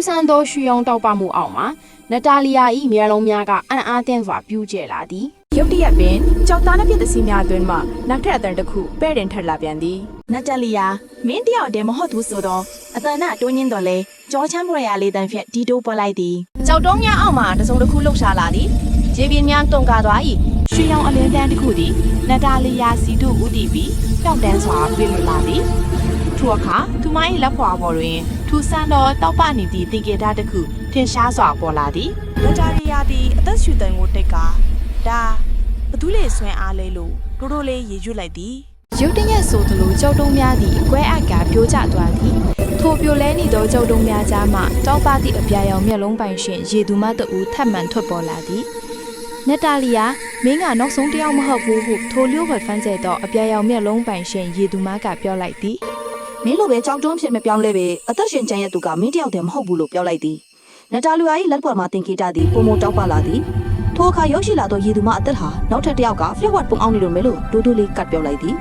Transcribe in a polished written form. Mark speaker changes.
Speaker 1: ဆန်းသောရွှေရောင်တောက်ပမှုအောက်မှာနတာလီယာ၏မျက်လုံးများကအံ့အားသင့်စွာပြူးကျလာသည်
Speaker 2: ရုတ်တရက်ပင်ကြောက်သားနှပြစ်သစီများအတွင်းမှနောက်ထပ်အတန်တစ်ခုပဲ့တင်ထက်လာပြန်သည်နတာလီယာမင်းတယောက်တည်းမဟုတ်သူဆိုတော့အတန်နဲ့တွင်းရင်းတော်လဲကြောချမ်းပွေရလေးတန်းဖြင့်ဒီတိုးပေါ်လိုက်သည်ကြောက်တုံးများအောက်မှာတစုံတစ်ခုလှုပ်ရှားလာသည်ရေပြင်းများတုန်ကားသွား၏ရွှေရောင်အလင်းတန်းတစ်ခုသည်နတာလီယာစီတို့ဦးတည်ပြီးပျောက်တန်းစွာပြေးလွတ်လာသည်ထိုအခါသူမ၏လက်ဖွာပေါ်တွင်ထူဆန်းသောတောက်ပနေသည့်တင်ကေတာတစ်ခုထင်ရှားစွာပေါ်လာသည်နတာလီယာသည်အသက်ရှူတန်ကိုတိတ်ကာဒါဘသူလေးဆွဲအားလဲလို့တိုးတိုးလေးရေရွတ်လိုက်သည်ရုတ်တရက်ဆိုသလိုကြောက်တုံးများသည်အကွဲအကပြိုးကျသွားသည်ထိုပြိုလဲနေသောကြောက်တုံးများကြားမှတောက်ပသည့်အပြာရောင်မျက်လုံးပိုင်ရှင်ရေသူမတအူထပ်မံထွက်ပေါ်လာသည်နတာလီယာမင်းကနောက်ဆုံးတယောက်မဟုတ်ဘူးဟုထိုလျှို့ဝှက်ဖမ်းကျဲသောအပြာရောင်မျက်လုံးပိုင်ရှင်ရေသူမကပြောလိုက်သည်
Speaker 3: မင်းလိုပဲကြောက်တုံးဖြစ်မပြောင်းလဲပဲအသက်ရှင်ကျန်ရသူကမင်းတယောက်တည်းမဟုတ်ဘူးလို့ပြောလိုက်သည်နတာလီယာ၏လက်ပေါ်မှာတင်ကေတာသည်ပုံမတောက်ပလာသည်ထိုအခါရောက်ရှိလာသောရေသူမအသက်ဟာနောက်ထပ်တစ်ယောက်ကဖလက်ဝတ်ပုံအောင်နေလို့မဲလို့တိုးတိုးလေးကတ်ပြောလိုက်သည်